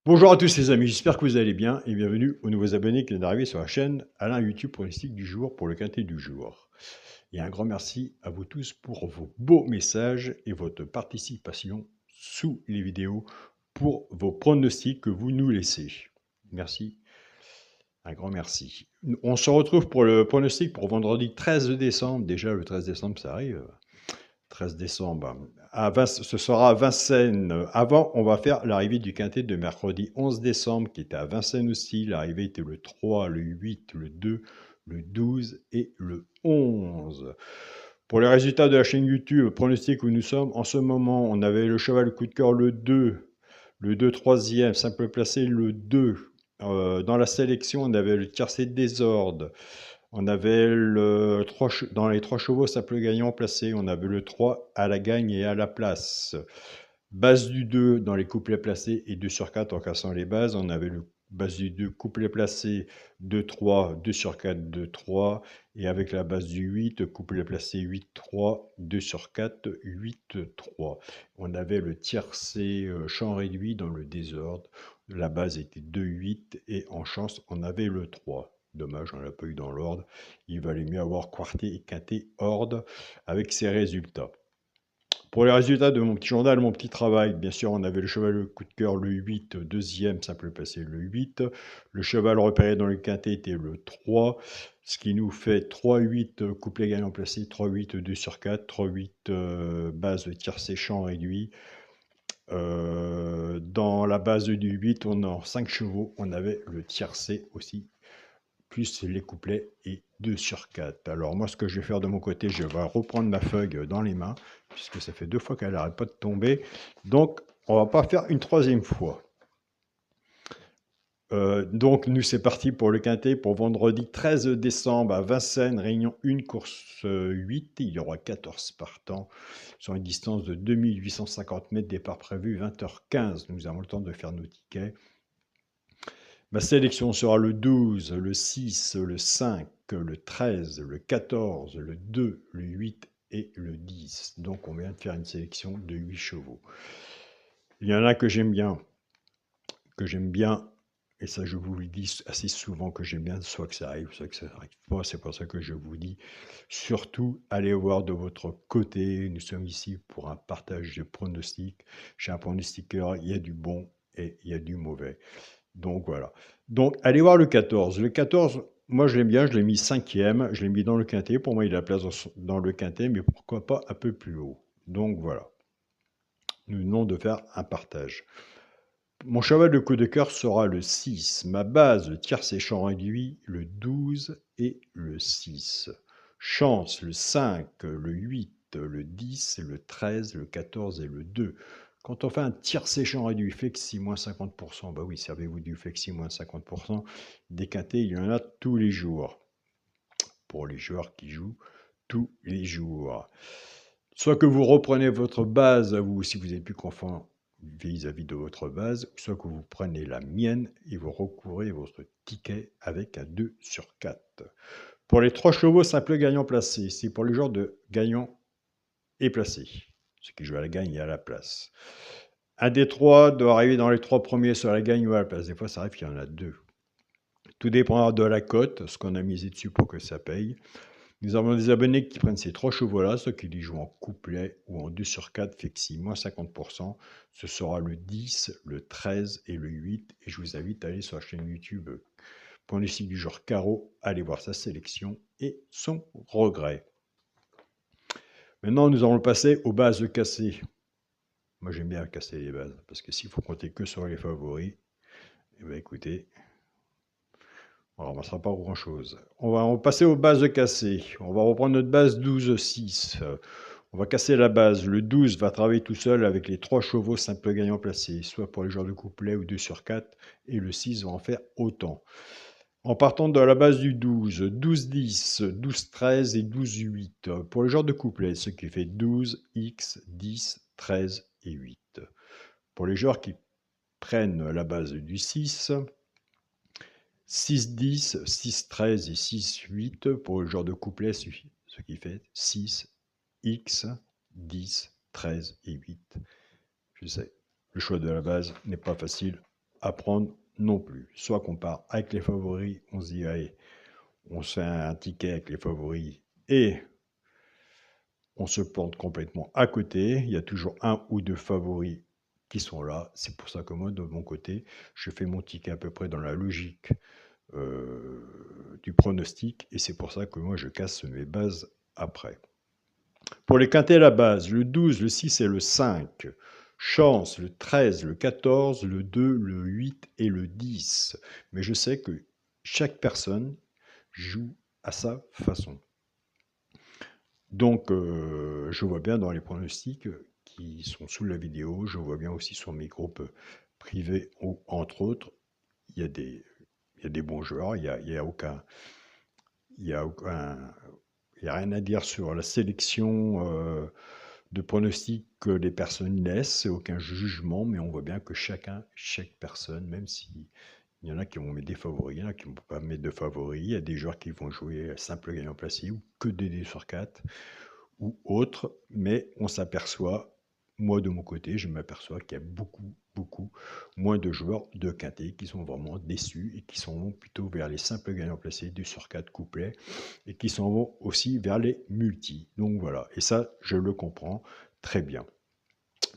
Bonjour à tous les amis, j'espère que vous allez bien et bienvenue aux nouveaux abonnés qui viennent d'arriver sur la chaîne Alain YouTube pronostic du jour pour le quintet du jour. Et un grand merci à vous tous pour vos beaux messages et votre participation sous les vidéos pour vos pronostics que vous nous laissez. Merci, un grand merci. On se retrouve pour le pronostic pour vendredi 13 décembre. Déjà le 13 décembre ça arrive. 13 décembre. Ce sera à Vincennes. Avant, on va faire l'arrivée du quintet de mercredi 11 décembre, qui était à Vincennes aussi. L'arrivée était le 3, le 8, le 2, le 12 et le 11. Pour les résultats de la chaîne YouTube, pronostic où nous sommes, en ce moment, on avait le cheval coup de cœur le 2 troisième, simple placé le 2. Dans la sélection, on avait le tiercé de désordre. On avait dans les 3 chevaux simple gagnant placé, on avait le 3 à la gagne et à la place. Base du 2 dans les couplets placés et 2 sur 4 en cassant les bases. On avait le base du 2 couplet placé 2-3, 2 sur 4, 2-3. Et avec la base du 8, couplet placé 8-3, 2 sur 4, 8-3. On avait le tiercé champ réduit dans le désordre. La base était 2-8 et en chance, on avait le 3. Dommage, on l'a pas eu dans l'ordre. Il valait mieux avoir quarté et quinté ordre avec ces résultats. Pour les résultats de mon petit journal, mon petit travail, bien sûr, on avait le cheval coup de cœur le 8, deuxième, simple passé le 8. Le cheval repéré dans le quintet était le 3, ce qui nous fait 3-8 couplet gagnant placé, 3-8, 2 sur 4, 3-8 base tiercé champ réduit. Dans la base du 8, on a 5 chevaux, on avait le tiercé aussi, plus les couplets et 2 sur 4. Alors moi, ce que je vais faire de mon côté, je vais reprendre ma feuille dans les mains, puisque ça fait 2 fois qu'elle n'arrête pas de tomber. Donc, on va pas faire une troisième fois. Donc, nous, c'est parti pour le quintet pour vendredi 13 décembre à Vincennes, réunion 1, course 8. Il y aura 14 partants sur une distance de 2850 mètres, départ prévu 20h15. Nous avons le temps de faire nos tickets. Ma sélection sera le 12, le 6, le 5, le 13, le 14, le 2, le 8 et le 10. Donc on vient de faire une sélection de 8 chevaux. Il y en a que j'aime bien, et ça je vous le dis assez souvent que j'aime bien, soit que ça arrive, soit que ça n'arrive pas. C'est pour ça que je vous dis, surtout allez voir de votre côté. Nous sommes ici pour un partage de pronostics. Chez un pronostiqueur, il y a du bon et il y a du mauvais. Donc voilà. Donc allez voir le 14. Le 14, moi je l'aime bien, je l'ai mis 5e, je l'ai mis dans le quintet. Pour moi, il a la place dans le quintet, mais pourquoi pas un peu plus haut. Donc voilà. Nous venons de faire un partage. Mon cheval de coup de cœur sera le 6. Ma base, le tiercé champ réduit, le 12 et le 6. Chance, le 5, le 8, le 10, le 13, le 14 et le 2. Quand on fait un tiercé champ réduit, flexi moins 50%, bah oui, servez-vous du flexi moins 50%. Des quintés, il y en a tous les jours. Pour les joueurs qui jouent tous les jours. Soit que vous reprenez votre base à vous, si vous n'êtes plus confiant vis-à-vis de votre base, soit que vous prenez la mienne et vous recouvrez votre ticket avec un 2 sur 4. Pour les 3 chevaux, simple gagnant placé, c'est pour les joueurs de gagnant et placé, ceux qui jouent à la gagne et à la place. Un des 3 doit arriver dans les 3 premiers sur la gagne ou à la place. Des fois, ça arrive qu'il y en a 2. Tout dépendra de la cote, ce qu'on a misé dessus pour que ça paye. Nous avons des abonnés qui prennent ces 3 chevaux-là, ceux qui les jouent en couplet ou en 2 sur 4, flexi, moins 50%. Ce sera le 10, le 13 et le 8. Et je vous invite à aller sur la chaîne YouTube pronostic du genre Carreau, aller voir sa sélection et son regret. Maintenant, nous allons passer aux bases cassées. Moi, j'aime bien casser les bases, parce que s'il faut compter que sur les favoris, eh bien, écoutez, on ne ramassera pas grand-chose. On va passer aux bases cassées. On va reprendre notre base 12-6. On va casser la base. Le 12 va travailler tout seul avec les 3 chevaux simple gagnant placés, soit pour les joueurs de couplet ou 2 sur 4, et le 6 va en faire autant. En partant de la base du 12, 12-10, 12-13 et 12-8. Pour les joueurs de couplet, ce qui fait 12, X, 10, 13 et 8. Pour les joueurs qui prennent la base du 6, 6-10, 6-13 et 6-8 pour le genre de couplet, ce qui fait 6, X, 10, 13 et 8. Je sais, le choix de la base n'est pas facile, à prendre non plus. Soit qu'on part avec les favoris, on se dit, allez, on se fait un ticket avec les favoris et on se plante complètement à côté. Il y a toujours un ou deux favoris qui sont là. C'est pour ça que moi, de mon côté, je fais mon ticket à peu près dans la logique du pronostic. Et c'est pour ça que moi, je casse mes bases après. Pour les quintés à la base, le 12, le 6 et le 5. Chance, le 13, le 14, le 2, le 8 et le 10. Mais je sais que chaque personne joue à sa façon. Donc, je vois bien dans les pronostics qui sont sous la vidéo, je vois bien aussi sur mes groupes privés, entre autres, il y a des bons joueurs, il y a aucun, il y a aucun, il y a rien à dire sur la sélection de pronostics que les personnes laissent, c'est aucun jugement, mais on voit bien que chaque personne, même si il y en a qui vont mettre des favoris, il y en a qui ne vont pas mettre de favoris, il y a des joueurs qui vont jouer simple gagnant placé ou que des dés sur 4 ou autre, mais on s'aperçoit, moi de mon côté, je m'aperçois qu'il y a beaucoup moins de joueurs de quintet qui sont vraiment déçus et qui s'en vont plutôt vers les simples gagnants placés, du sur 4 couplets, et qui s'en vont aussi vers les multis. Donc voilà, et ça, je le comprends très bien.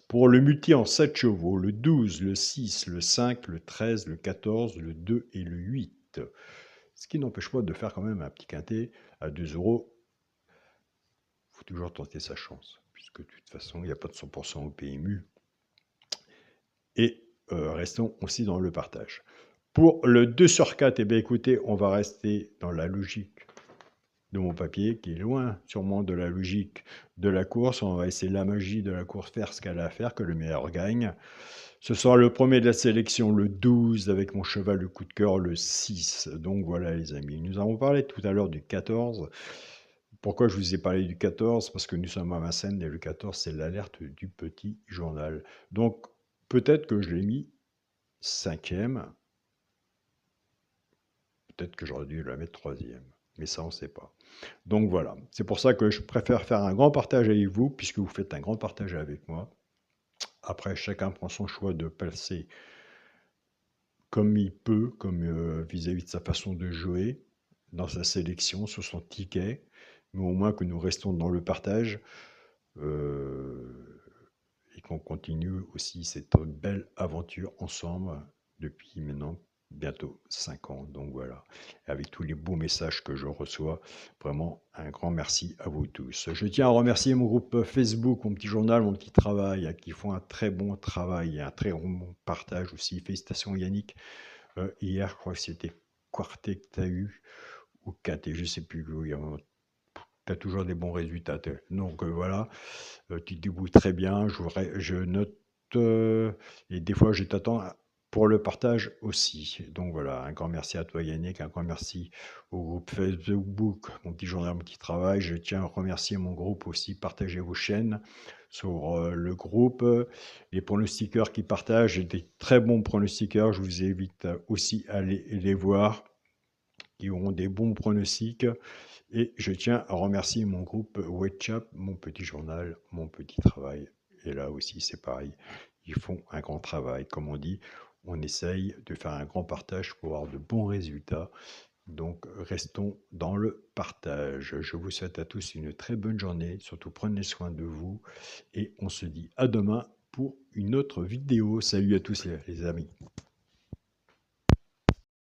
Pour le multi en 7 chevaux, le 12, le 6, le 5, le 13, le 14, le 2 et le 8. Ce qui n'empêche pas de faire quand même un petit quintet à 2 euros. Il faut toujours tenter sa chance, puisque de toute façon, il n'y a pas de 100% au PMU. Et restons aussi dans le partage. Pour le 2 sur 4, eh bien, écoutez, on va rester dans la logique de mon papier, qui est loin sûrement de la logique de la course. On va essayer la magie de la course, faire ce qu'elle a à faire, que le meilleur gagne. Ce sera le premier de la sélection, le 12, avec mon cheval le coup de cœur, le 6. Donc voilà les amis, nous avons parlé tout à l'heure du 14. Pourquoi je vous ai parlé du 14? Parce que nous sommes à Vincennes et le 14, c'est l'alerte du petit journal. Donc peut-être que je l'ai mis 5e, peut-être que j'aurais dû la mettre 3e, mais ça on ne sait pas. Donc voilà, c'est pour ça que je préfère faire un grand partage avec vous, puisque vous faites un grand partage avec moi. Après, chacun prend son choix de passer comme il peut, comme vis-à-vis de sa façon de jouer, dans sa sélection, sur son ticket, mais au moins que nous restons dans le partage et qu'on continue aussi cette belle aventure ensemble depuis maintenant bientôt 5 ans. Donc voilà, avec tous les beaux messages que je reçois, vraiment un grand merci à vous tous. Je tiens à remercier mon groupe Facebook, mon petit journal, mon petit travail, qui font un très bon travail et un très bon partage aussi. Félicitations Yannick. Hier, je crois que c'était Quartet que tu as eu, ou KT, je ne sais plus. Tu as toujours des bons résultats. Donc voilà, tu te débrouilles très bien. Je note et des fois, je t'attends pour le partage aussi. Donc voilà, un grand merci à toi Yannick, un grand merci au groupe Facebook, mon petit journal, mon petit travail. Je tiens à remercier mon groupe aussi, partagez vos chaînes sur le groupe. Les pronostiqueurs qui partagent, des très bons pronostiqueurs, je vous invite aussi à aller les voir, qui auront des bons pronostics. Et je tiens à remercier mon groupe WhatsApp, mon petit journal, mon petit travail. Et là aussi, c'est pareil. Ils font un grand travail. Comme on dit, on essaye de faire un grand partage pour avoir de bons résultats. Donc, restons dans le partage. Je vous souhaite à tous une très bonne journée. Surtout, prenez soin de vous. Et on se dit à demain pour une autre vidéo. Salut à tous les amis.